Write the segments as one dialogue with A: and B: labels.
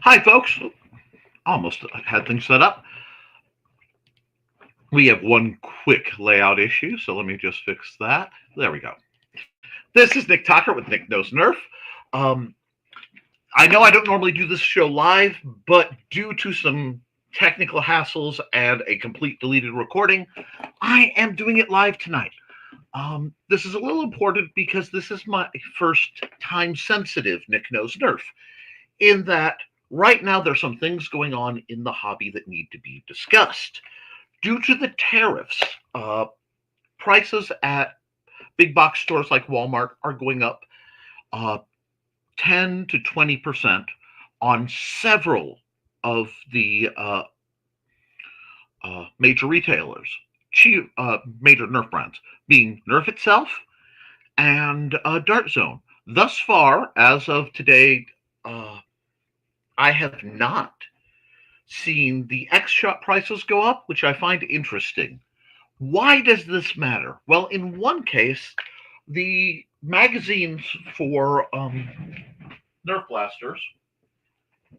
A: Hi, folks. Almost had things set up. We have one quick layout issue, so let me just fix that. There we go. This is Nick Tucker with Nick Knows Nerf. Um, I know I don't normally do this show live, but due to some technical hassles and a complete deleted recording, I am doing it live tonight. This is a little important because this is my first time sensitive Nick Knows Nerf, in that right now there's some things going on in the hobby that need to be discussed. Due to the tariffs, prices at big box stores like Walmart are going up uh, 10 to 20% on several of the major retailers, major Nerf brands, being Nerf itself and Dart Zone. Thus far, as of today, uh, I have not seen the X Shot prices go up, which I find interesting. Why does this matter? Well, in one case, the magazines for Nerf blasters,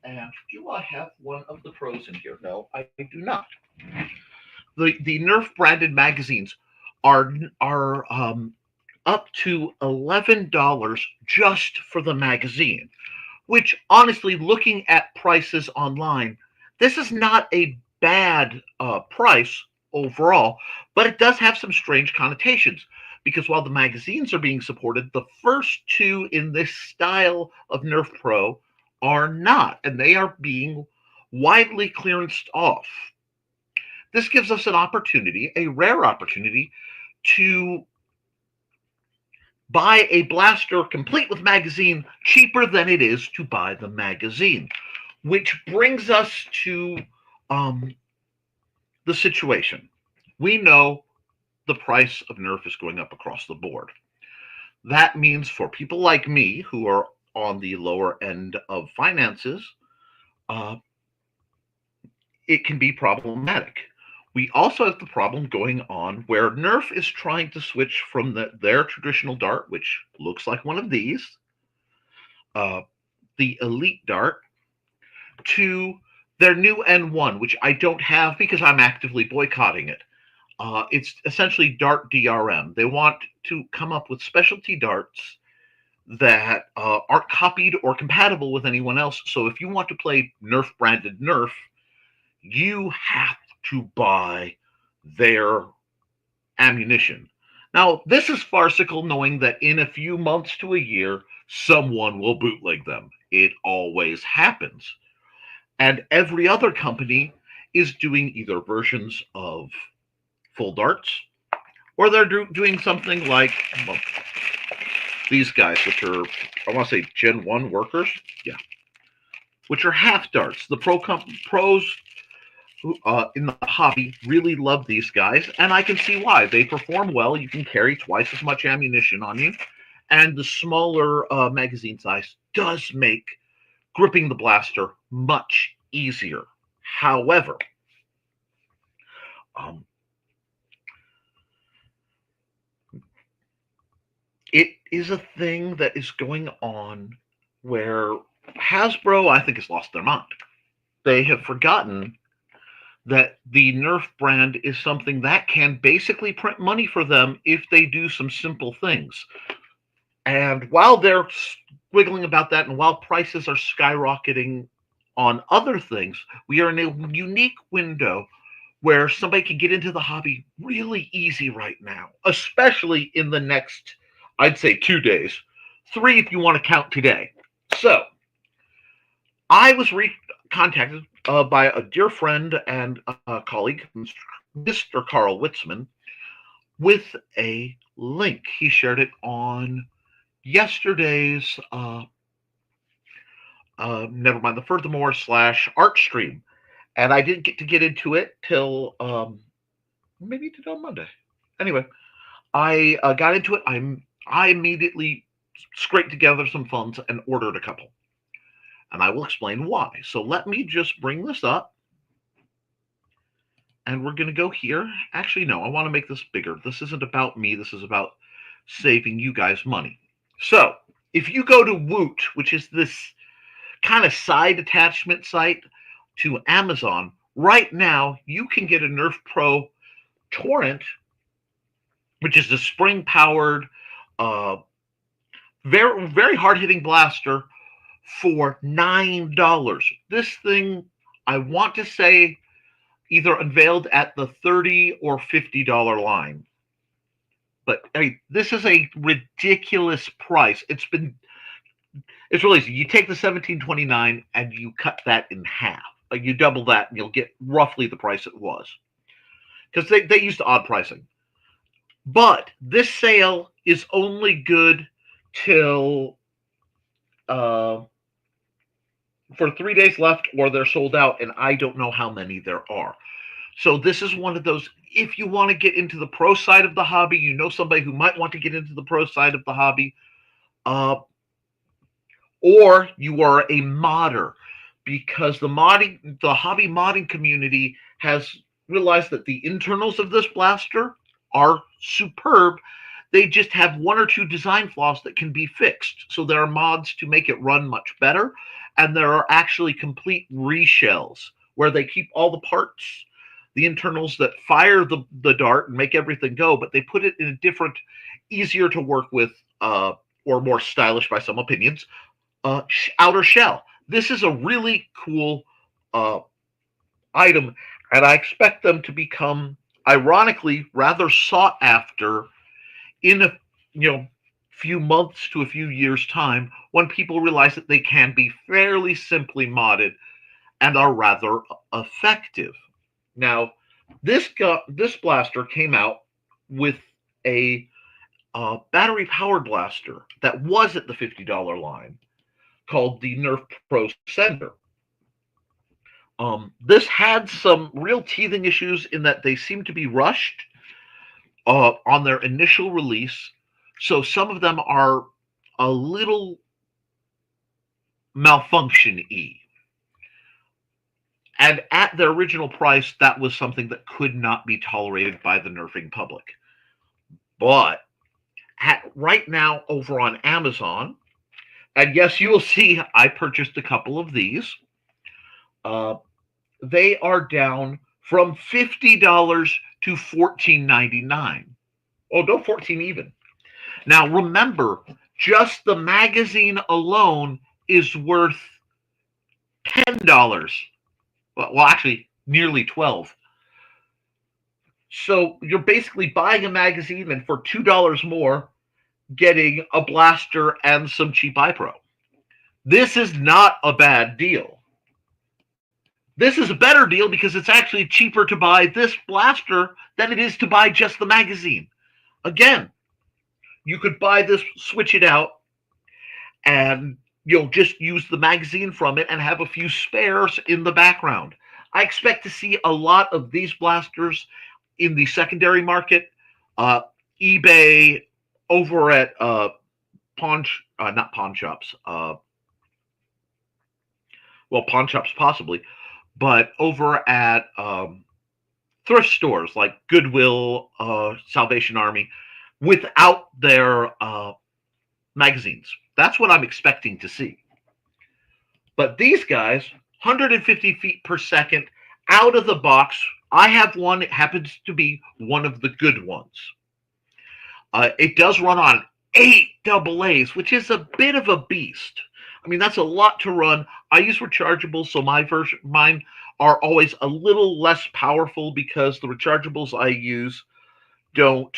A: and do I have one of the pros in here? No, I do not. The Nerf branded magazines are up to $11 just for the magazine. Which, honestly, looking at prices online, this is not a bad price overall, but it does have some strange connotations because while the magazines are being supported, the first two in this style of Nerf Pro are not, and they are being widely clearanced off. This gives us an opportunity, a rare opportunity, to buy a blaster complete with magazine cheaper than it is to buy the magazine, which brings us to um, the situation. We know the price of Nerf is going up across the board. That means for people like me who are on the lower end of finances, uh, it can be problematic. We also have the problem going on where Nerf is trying to switch from their traditional dart, which looks like one of these, uh, the Elite Dart, to their new N1, which I don't have because I'm actively boycotting it. It's essentially Dart DRM. They want to come up with specialty darts that aren't copied or compatible with anyone else. So if you want to play Nerf branded Nerf, you have to buy their ammunition. Now, this is farcical, knowing that in a few months to a year, someone will bootleg them. It always happens. And every other company is doing either versions of full darts or they're doing something like, well, these guys, which are, I want to say, Gen 1 workers. Yeah. Which are half darts. The pros who, in the hobby really love these guys, and I can see why. They perform well. You can carry twice as much ammunition on you, and the smaller magazine size does make gripping the blaster much easier. However, um, it is a thing that is going on where Hasbro, I think, has lost their mind. They have forgotten that the Nerf brand is something that can basically print money for them if they do some simple things. And while they're squiggling about that, and while prices are skyrocketing on other things, we are in a unique window where somebody can get into the hobby really easy right now, especially in the next, I'd say, 2 days, 3 if you want to count today. So I was contacted by a dear friend and colleague, Mr. Carl Witzman, with a link. He shared it on yesterday's never mind the furthermore / art stream, and I didn't get into it till maybe today on Monday. Anyway, I got into it. I immediately scraped together some funds and ordered a couple, and I will explain why. So let me just bring this up, and we're going to go here. Actually, no, I want to make this bigger. This isn't about me. This is about saving you guys money. So if you go to Woot, which is this kind of side attachment site to Amazon, right now you can get a Nerf Pro Torrent, which is a spring-powered, uh, very very hard-hitting blaster for $9. This thing, I want to say, either unveiled at the $30 or $50 line. But I mean, this is a ridiculous price. It's really easy. You take the 1729 and you cut that in half. Like you double that and you'll get roughly the price it was. Because they used odd pricing. But this sale is only good till for 3 days left, or they're sold out, and I don't know how many there are. So this is one of those, if you want to get into the pro side of the hobby, you know somebody who might want to get into the pro side of the hobby, or you are a modder, because the hobby modding community has realized that the internals of this blaster are superb. They just have one or two design flaws that can be fixed. So there are mods to make it run much better. And there are actually complete reshells where they keep all the parts, the internals that fire the dart and make everything go, but they put it in a different, easier to work with, or more stylish by some opinions, outer shell. This is a really cool item, and I expect them to become, ironically, rather sought after in a few months to a few years' time, when people realize that they can be fairly simply modded and are rather effective. Now, this blaster came out with a battery-powered blaster that was at the $50 line, called the Nerf Pro Sender. This had some real teething issues in that they seem to be rushed on their initial release. So some of them are a little malfunction-y. And at their original price, that was something that could not be tolerated by the nerfing public. But right now over on Amazon, and yes, you will see I purchased a couple of these. They are down from $50 to $14.99. Oh, no, 14 even. Now, remember, just the magazine alone is worth $10. Well, actually, nearly 12. So you're basically buying a magazine and for $2 more, getting a blaster and some cheap iPro. This is not a bad deal. This is a better deal because it's actually cheaper to buy this blaster than it is to buy just the magazine. Again, you could buy this, switch it out, and you'll just use the magazine from it and have a few spares in the background. I expect to see a lot of these blasters in the secondary market, eBay, over at not pawn shops, well, pawn shops possibly, but over at thrift stores like Goodwill, Salvation Army, without their magazines. That's what I'm expecting to see. But these guys, 150 feet per second, out of the box. I have one. It happens to be one of the good ones. It does run on 8 AA's, which is a bit of a beast. I mean, that's a lot to run. I use rechargeables, so mine are always a little less powerful because the rechargeables I use don't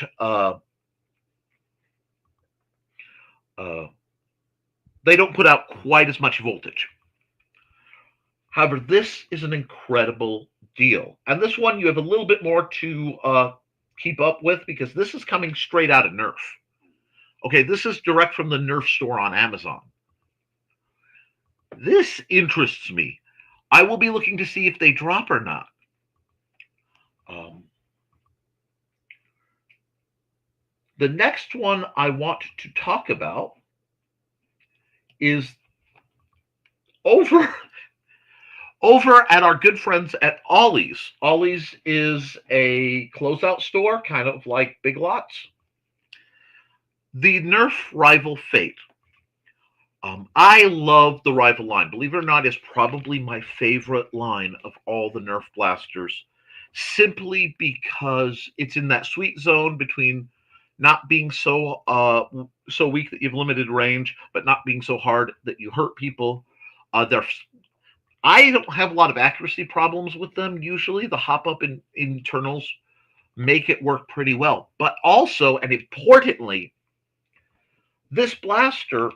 A: they don't put out quite as much voltage. However, this is an incredible deal. And this one, you have a little bit more to keep up with because this is coming straight out of Nerf. Okay, this is direct from the Nerf store on Amazon. This interests me. I will be looking to see if they drop or not. The next one I want to talk about is over at our good friends at Ollie's. Ollie's is a closeout store, kind of like Big Lots. The Nerf rival Fate. I love the rival line. Believe it or not, is probably my favorite line of all the Nerf blasters, simply because it's in that sweet zone between not being so weak that you have limited range, but not being so hard that you hurt people. They're I don't have a lot of accuracy problems with them usually. The hop up in internals make it work pretty well. But also, and importantly, this blaster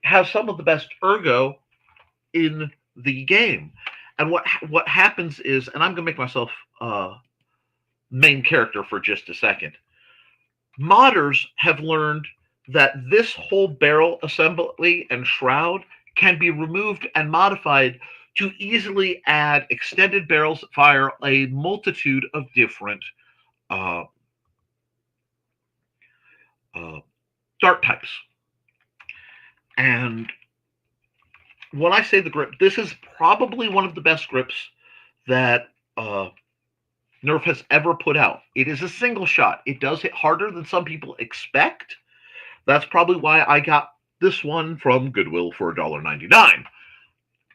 A: has some of the best ergo in the game. And what happens is, and I'm gonna make myself main character for just a second. Modders have learned that this whole barrel assembly and shroud can be removed and modified to easily add extended barrels that fire a multitude of different uh, uh, dart types. And when I say the grip, this is probably one of the best grips that Nerf has ever put out. It is a single shot. It does hit harder than some people expect. That's probably why I got this one from Goodwill for $1.99.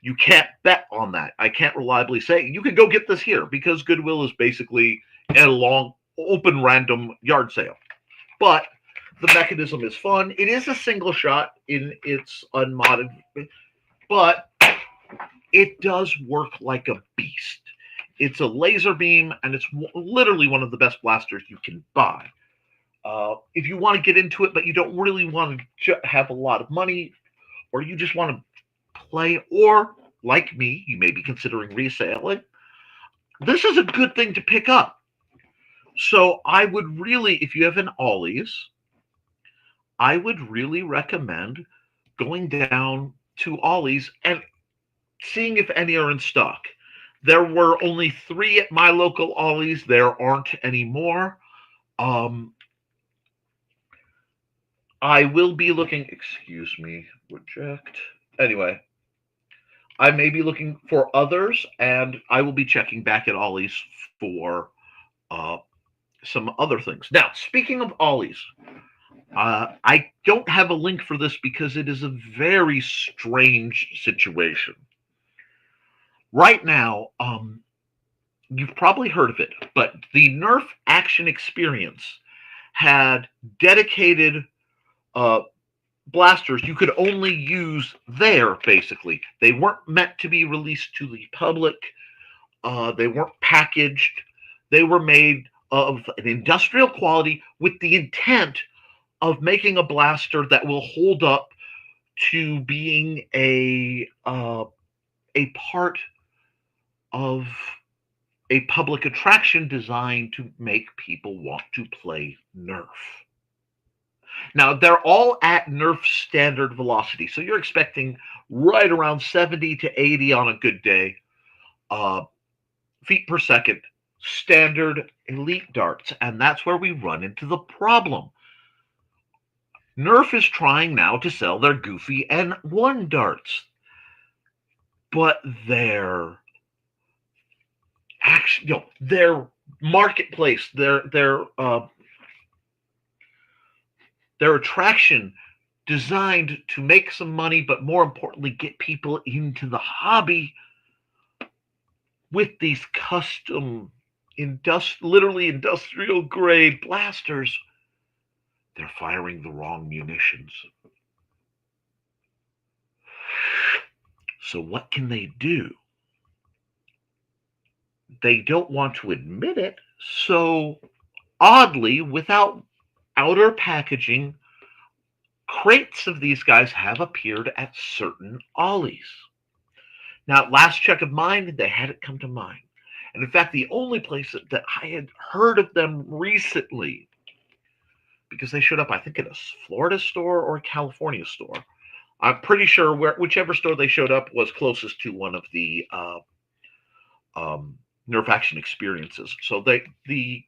A: You can't bet on that. I can't reliably say you can go get this here because Goodwill is basically a long, open, random yard sale. But the mechanism is fun. It is a single shot in its unmodded, but it does work like a beast. It's a laser beam, and it's literally one of the best blasters you can buy. If you want to get into it, but you don't really want to have a lot of money, or you just want to play, or like me, you may be considering reselling, this is a good thing to pick up. So I would really, if you have an Ollie's, I would really recommend going down to Ollie's and seeing if any are in stock. There were only 3 at my local Ollie's. There aren't any more. I will be looking, excuse me, reject. Anyway, I may be looking for others, and I will be checking back at Ollie's for uh, some other things. Now, speaking of Ollie's, I don't have a link for this because it is a very strange situation. Right now, you've probably heard of it, but the Nerf Action Experience had dedicated uh, blasters you could only use there, basically. They weren't meant to be released to the public, they weren't packaged, they were made of an industrial quality with the intent of making a blaster that will hold up to being a part of a public attraction designed to make people want to play Nerf. Now, they're all at Nerf standard velocity, so you're expecting right around 70 to 80 on a good day, uh, feet per second, standard elite darts, and that's where we run into the problem. Nerf is trying now to sell their Goofy N1 darts, but their marketplace, their attraction designed to make some money, but more importantly, get people into the hobby with these custom, literally industrial grade blasters. They're firing the wrong munitions. So what can they do? They don't want to admit it. So oddly, without outer packaging, crates of these guys have appeared at certain Ollies. Now, last check of mine, they hadn't come to mind. And in fact, the only place that I had heard of them recently, because they showed up, I think, at a Florida store or a California store. I'm pretty sure whichever store they showed up was closest to one of the Nerf Action Experiences. So the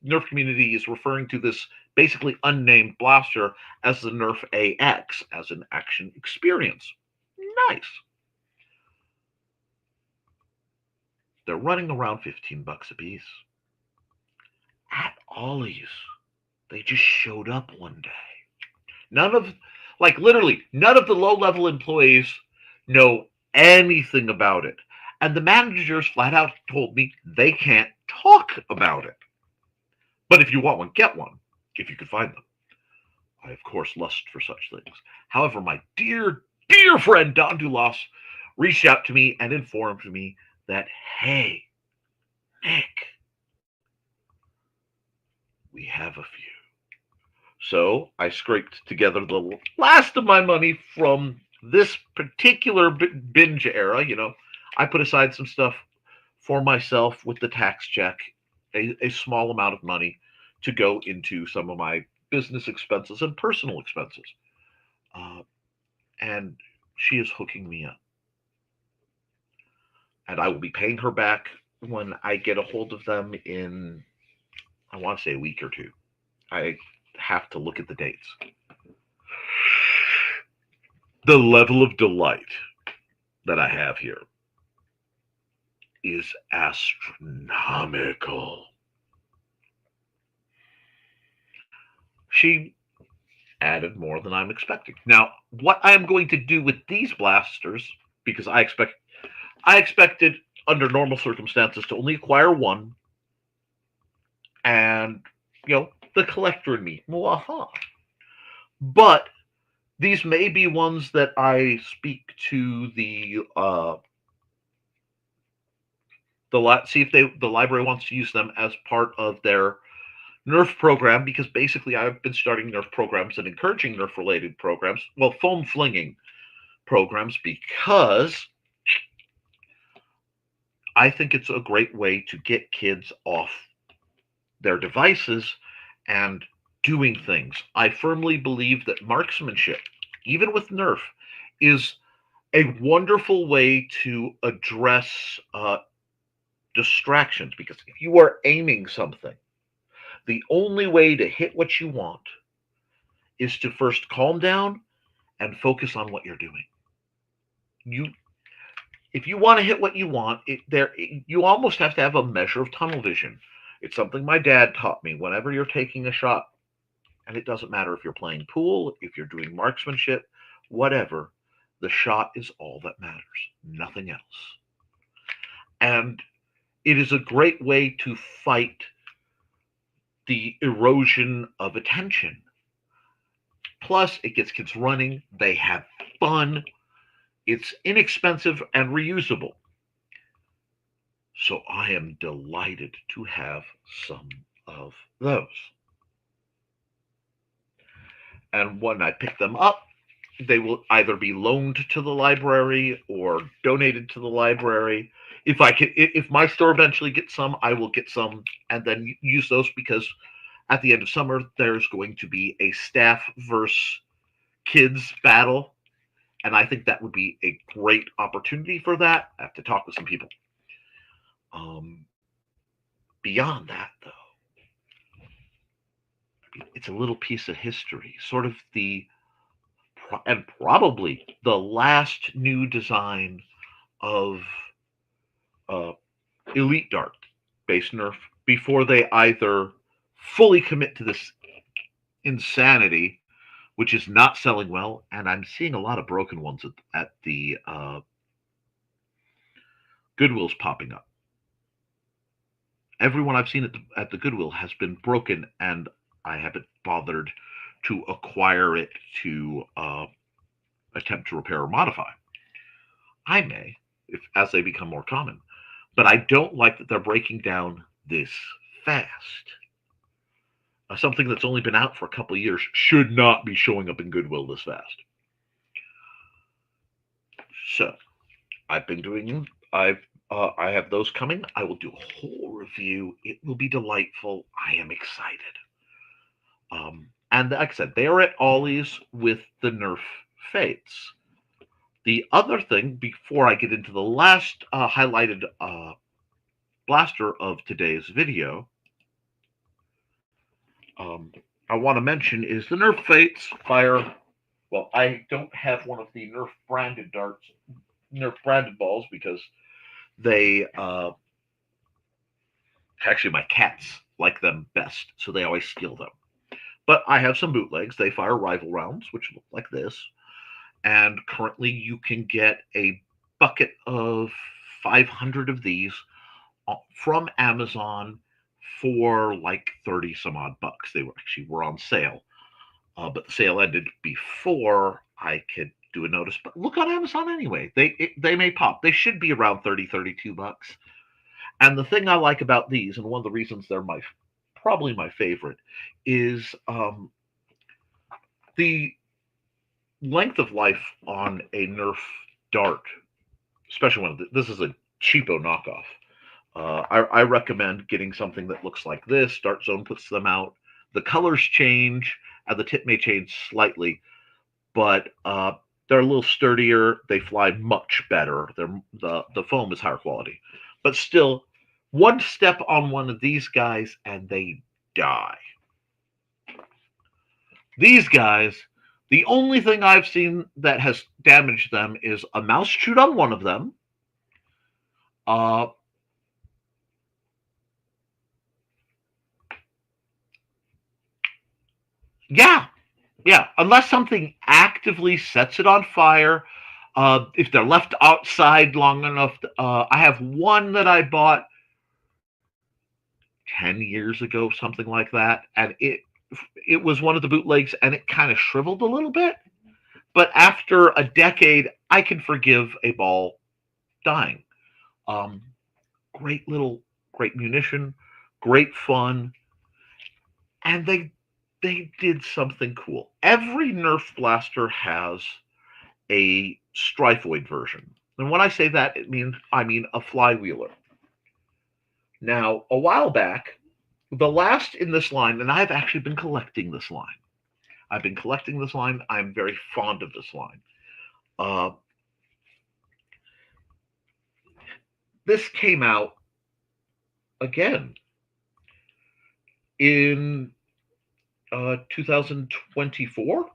A: Nerf community is referring to this basically unnamed blaster as the Nerf AX, as an action experience. Nice. They're running around $15 a piece. At Ollie's, they just showed up one day. None of Like literally, none of the low-level employees know anything about it. And the managers flat out told me they can't talk about it. But if you want one, get one, if you can find them. I, of course, lust for such things. However, my dear, dear friend Don Dulas reached out to me and informed me that, hey, Nick, we have a few. So I scraped together the last of my money from this particular binge era. I put aside some stuff for myself with the tax check, a small amount of money to go into some of my business expenses and personal expenses. And she is hooking me up. And I will be paying her back when I get a hold of them in, I want to say, a week or two. I have to look at the dates. The level of delight that I have here is astronomical. She added more than I'm expecting. Now, what I am going to do with these blasters, because I expected under normal circumstances to only acquire one, and the collector in me, but these may be ones that I speak to the see if the library wants to use them as part of their Nerf program, because basically I've been starting Nerf programs and encouraging Nerf related programs, well, foam flinging programs, because I think it's a great way to get kids off their devices and doing things. I firmly believe that marksmanship, even with Nerf, is a wonderful way to address distractions, because if you are aiming something, the only way to hit what you want is to first calm down and focus on what you're doing. If you want to hit what you want, you almost have to have a measure of tunnel vision. It's something my dad taught me. Whenever you're taking a shot, and it doesn't matter if you're playing pool, if you're doing marksmanship, whatever, the shot is all that matters, nothing else. And it is a great way to fight the erosion of attention. Plus, it gets kids running, they have fun, it's inexpensive and reusable. So I am delighted to have some of those. And when I pick them up, they will either be loaned to the library or donated to the library. If my store eventually gets some, I will get some and then use those, because at the end of summer, there's going to be a staff versus kids battle. And I think that would be a great opportunity for that. I have to talk with some people. Beyond that, though, it's a little piece of history, sort of and probably the last new design of Elite Dart based Nerf before they either fully commit to this insanity, which is not selling well, and I'm seeing a lot of broken ones at the Goodwills popping up. Everyone I've seen at the Goodwill has been broken, and I haven't bothered to acquire it to attempt to repair or modify. I may, as they become more common, but I don't like that they're breaking down this fast. Something that's only been out for a couple of years should not be showing up in Goodwill this fast. So, I have those coming. I will do a whole review. It will be delightful. I am excited. And like I said, they are at Ollie's with the Nerf Fates. The other thing, before I get into the last highlighted blaster of today's video, I want to mention is the Nerf Fates fire. Well, I don't have one of the Nerf branded darts, Nerf branded balls, because they actually, my cats like them best, so they always steal them. But I have some bootlegs. They fire rival rounds, which look like this. And currently, you can get a bucket of 500 of these from Amazon for like 30 some odd bucks. They were on sale, but the sale ended before I could do a notice. But look on Amazon anyway. They may pop. They should be around 32 bucks. And the thing I like about these, and one of the reasons they're probably my favorite, is the length of life on a Nerf dart, especially when this is a cheapo knockoff. I recommend getting something that looks like this. Dart Zone puts them out. The colors change, and the tip may change slightly, but they're a little sturdier. They fly much better. The foam is higher quality, but still, one step on one of these guys and they die. These guys, the only thing I've seen that has damaged them is a mouse chewed on one of them. Yeah, unless something actively sets it on fire. If they're left outside long enough, I have one that I bought 10 years ago, something like that, and it was one of the bootlegs, and it kind of shriveled a little bit. But after a decade, I can forgive a ball dying. Great munition, great fun, and they did something cool. Every Nerf blaster has a Strifeoid version. And when I say that, I mean a flywheeler. Now, a while back, the last in this line, and I've actually been collecting this line. I'm very fond of this line. This came out again in 2024.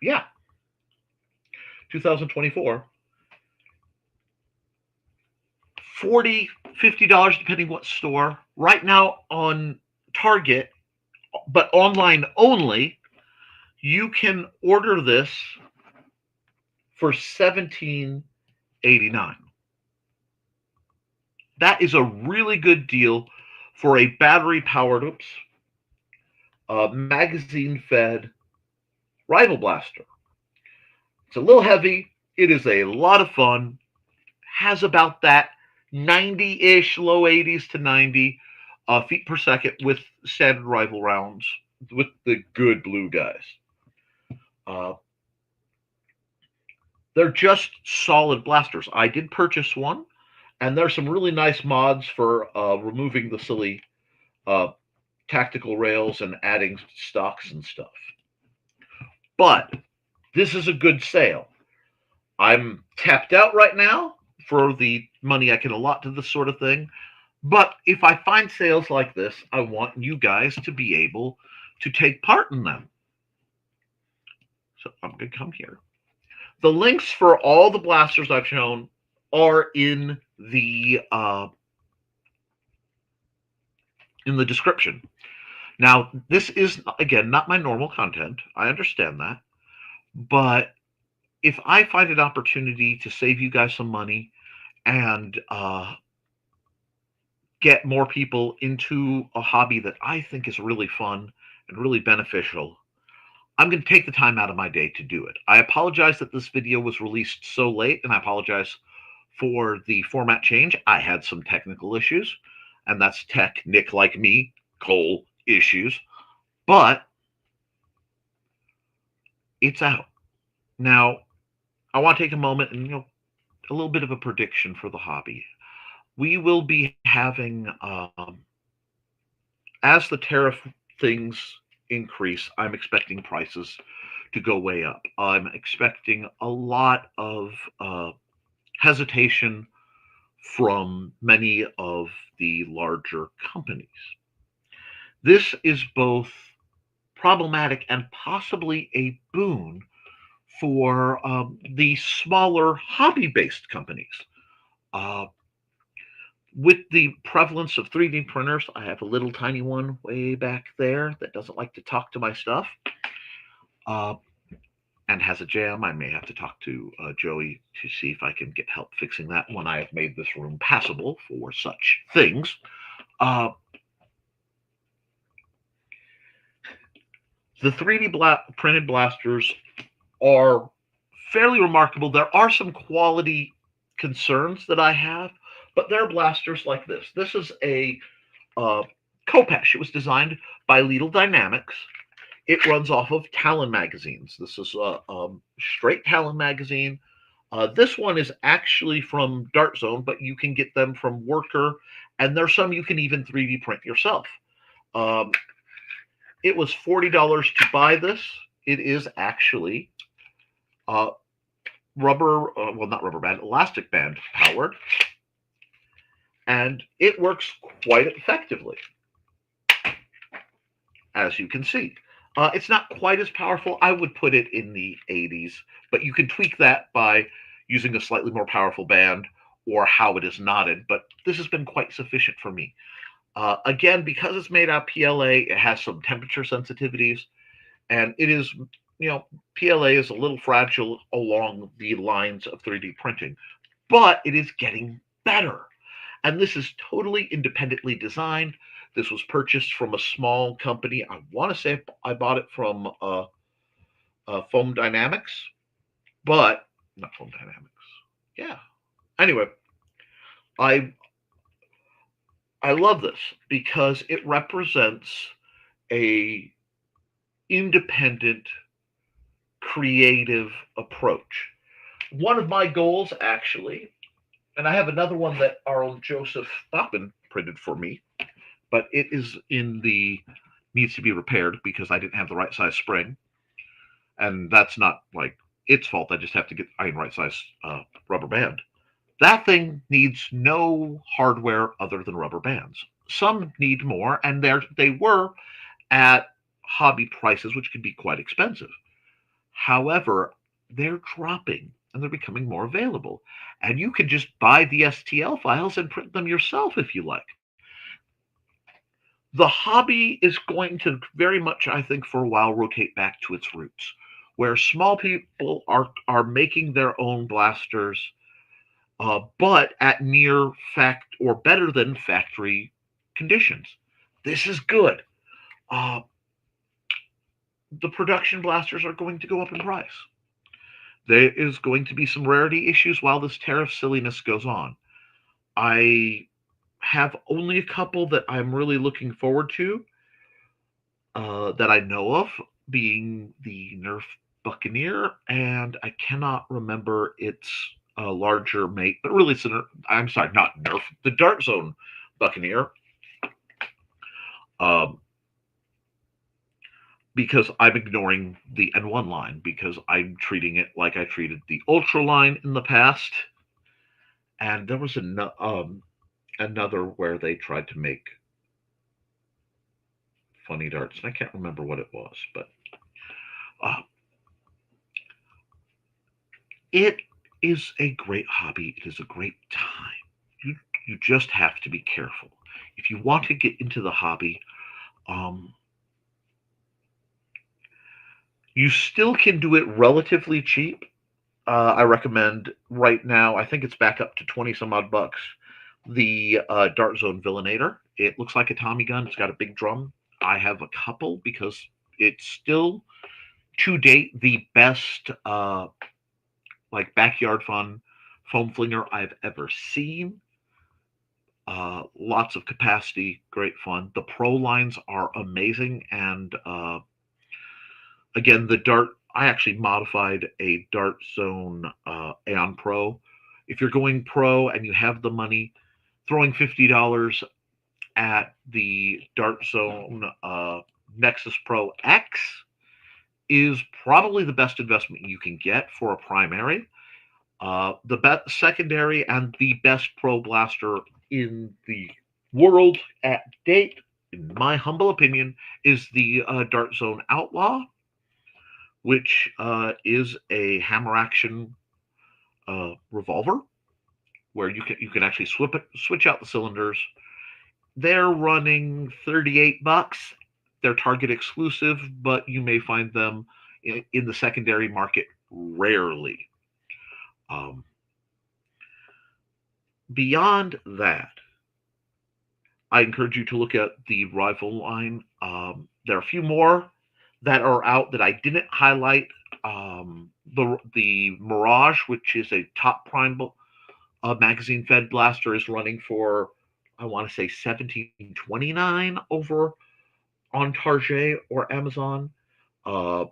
A: Yeah, 2024. $40, $50, depending what store. Right now on Target, but online only, you can order this for $17.89. That is a really good deal for a battery-powered, magazine-fed rifle blaster. It's a little heavy. It is a lot of fun. Has about that 90-ish, low 80s to 90 feet per second with standard rifle rounds with the good blue guys. They're just solid blasters. I did purchase one, and there's some really nice mods for removing the silly tactical rails and adding stocks and stuff. But this is a good sale. I'm tapped out right now for the money I can allot to this sort of thing. But if I find sales like this, I want you guys to be able to take part in them. So I'm going to come here. The links for all the blasters I've shown are in the description. Now, this is, again, not my normal content. I understand that. But if I find an opportunity to save you guys some money and get more people into a hobby that I think is really fun and really beneficial, I'm going to take the time out of my day to do it. I apologize that this video was released so late, and I apologize for the format change. I had some technical issues, and that's Nick like me, Cole issues, but it's out. Now, I want to take a moment and, a little bit of a prediction for the hobby. We will be having, as the tariff things increase, I'm expecting prices to go way up. I'm expecting a lot of hesitation from many of the larger companies. This is both problematic and possibly a boon for the smaller hobby-based companies. With the prevalence of 3D printers, I have a little tiny one way back there that doesn't like to talk to my stuff, uh, and has a jam. I may have to talk to Joey to see if I can get help fixing that when I have made this room passable for such things. Uh, the 3D printed blasters are fairly remarkable. There are some quality concerns that I have, but they're blasters like this. This is a Koepp. It was designed by Lidl Dynamics. It runs off of Talon magazines. This is a straight Talon magazine. This one is actually from Dart Zone, but you can get them from Worker, and there's some you can even 3D print yourself. It was $40 to buy this. It is actually not rubber band, elastic band powered, and it works quite effectively, as you can see. It's not quite as powerful. I would put it in the 80s, but you can tweak that by using a slightly more powerful band or how it is knotted, but this has been quite sufficient for me. Again, because it's made out of PLA, it has some temperature sensitivities, and it is, PLA is a little fragile along the lines of 3D printing, but it is getting better. And this is totally independently designed. This was purchased from a small company. I want to say I bought it from Foam Dynamics, but not Foam Dynamics. Yeah. Anyway, I love this because it represents a independent, creative approach. One of my goals, actually, and I have another one that our own Joseph Bachman printed for me, but it is needs to be repaired because I didn't have the right size spring, and that's not like its fault. I just have to get right size rubber band. That thing needs no hardware other than rubber bands. Some need more, and they were at hobby prices, which can be quite expensive. However, they're dropping and they're becoming more available. And you can just buy the STL files and print them yourself if you like. The hobby is going to very much, I think, for a while, rotate back to its roots, where small people are making their own blasters, but at near fact or better than factory conditions. This is good. The production blasters are going to go up in price. There is going to be some rarity issues while this tariff silliness goes on. I have only a couple that I'm really looking forward to that I know of, being the Nerf Buccaneer, and I cannot remember its larger mate, but really it's I'm sorry, not Nerf, the Dart Zone Buccaneer. Because I'm ignoring the N1 line because I'm treating it like I treated the Ultra line in the past. And there was another where they tried to make funny darts, and I can't remember what it was, but it is a great hobby. It is a great time. You just have to be careful. If you want to get into the hobby, you still can do it relatively cheap. I recommend right now, I think it's back up to 20 some odd bucks, the Dart Zone Villainator. It looks like a Tommy gun. It's got a big drum. I have a couple because it's still, to date, the best backyard fun foam flinger I've ever seen. Lots of capacity, great fun. The Pro lines are amazing, and again, I actually modified a Dart Zone Aeon Pro. If you're going Pro and you have the money, throwing $50 at the Dart Zone Nexus Pro X is probably the best investment you can get for a primary. The best secondary and the best Pro blaster in the world at date, in my humble opinion, is the Dart Zone Outlaw, which is a hammer action revolver. where you can actually switch out the cylinders. They're running $38. They're Target exclusive, but you may find them in the secondary market rarely. Um, Beyond that, I encourage you to look at the rival line. There are a few more that are out that I didn't highlight. The Mirage, which is a top prime magazine fed blaster, is running for, I want to say, 17.29 over on Target or Amazon. Uh,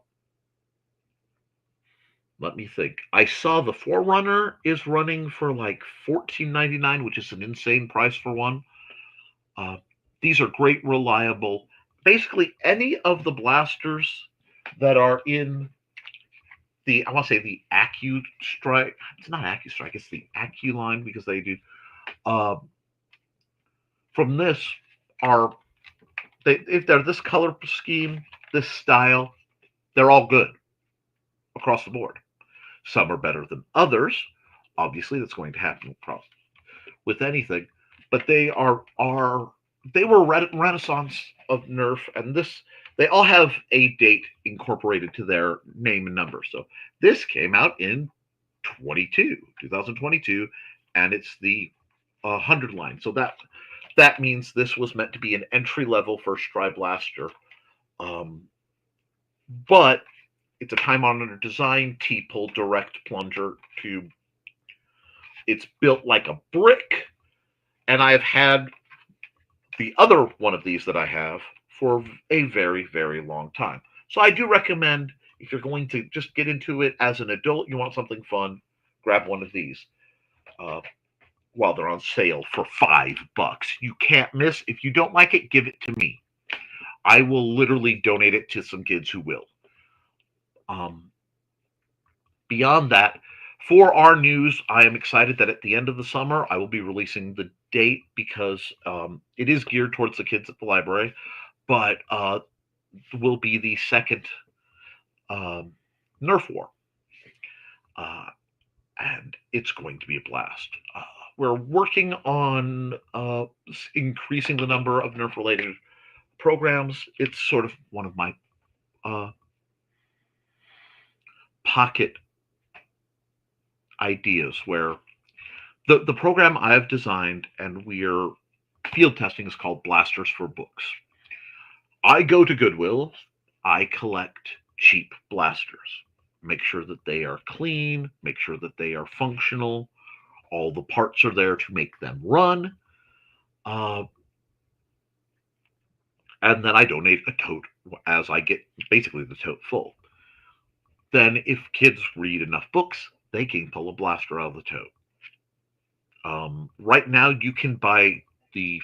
A: Let me think. I saw the Forerunner is running for like 14.99, which is an insane price for one. Uh, these are great, reliable. Basically, any of the blasters that are in the, I want to say the Acu Strike. It's not Acu Strike. It's the Acu line because they do. Uh, from this are if they're this color scheme, this style, they're all good across the board. Some are better than others. Obviously, that's going to happen across with anything, but they were renaissance of Nerf, and this they all have a date incorporated to their name and number. So this came out in 2022, and it's the 100 line. So that means this was meant to be an entry level first try blaster, but it's a time honored design, T-pull direct plunger tube. It's built like a brick, and I've had the other one of these that I have for a very, very long time. So I do recommend, if you're going to just get into it as an adult, you want something fun, grab one of these uh, while they're on sale for $5. You can't miss. If you don't like it, give it to me. I will literally donate it to some kids who will. Um, Beyond that, for our news, I am excited that at the end of the summer, I will be releasing the date because it is geared towards the kids at the library, but will be the second um, Nerf War. Uh, and it's going to be a blast. We're working on increasing the number of Nerf related programs. It's sort of one of my pocket ideas where the program I've designed and we're field testing is called Blasters for Books. I go to Goodwill, I collect cheap blasters, make sure that they are clean, make sure that they are functional, all the parts are there to make them run, uh, and then I donate a tote as I get basically the tote full. Then, if kids read enough books, they can pull a blaster out of the tote. Right now, you can buy the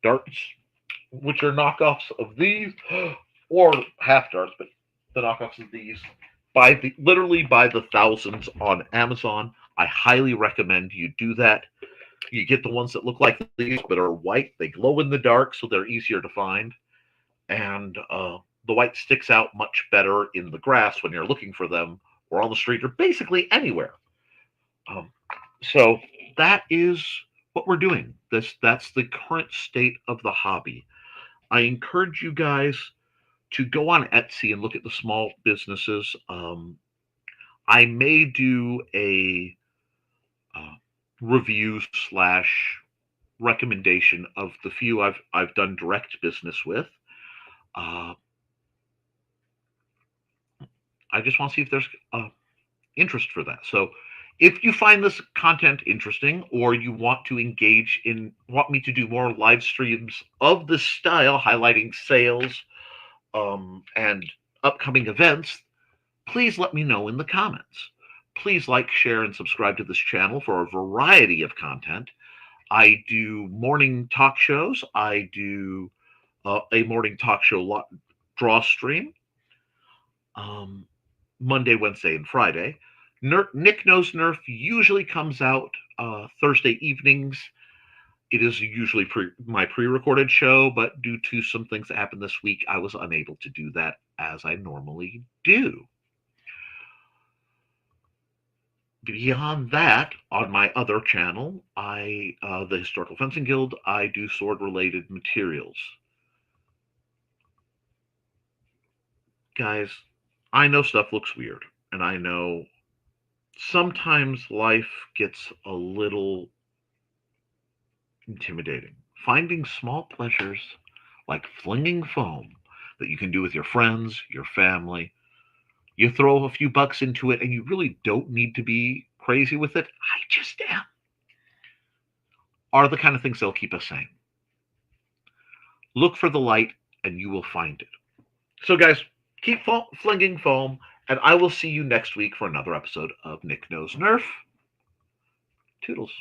A: darts, which are knockoffs of these, or half darts, but the knockoffs of these, literally by the thousands on Amazon. I highly recommend you do that. You get the ones that look like these but are white. They glow in the dark, so they're easier to find, and the white sticks out much better in the grass when you're looking for them, or on the street, or basically anywhere. Um, so that is what we're doing. That's the current state of the hobby. I encourage you guys to go on Etsy and look at the small businesses. I may do a review slash recommendation of the few I've done direct business with. Uh, I just want to see if there's interest for that. So if you find this content interesting, or you want to want me to do more live streams of this style, highlighting sales and upcoming events, please let me know in the comments. Please like, share, and subscribe to this channel for a variety of content. I do morning talk shows. I do a morning talk show draw stream. Monday, Wednesday, and Friday. Nick Knows Nerf usually comes out Thursday evenings. It is usually my pre-recorded show, but due to some things that happened this week, I was unable to do that as I normally do. Beyond that, on my other channel, the Historical Fencing Guild, I do sword-related materials. Guys, I know stuff looks weird, and I know sometimes life gets a little intimidating. Finding small pleasures like flinging foam that you can do with your friends, your family, you throw a few bucks into it, and you really don't need to be crazy with it. I just am. Are the kind of things that'll keep us sane. Look for the light, and you will find it. So, guys, keep flinging foam, and I will see you next week for another episode of Nick Knows Nerf. Toodles.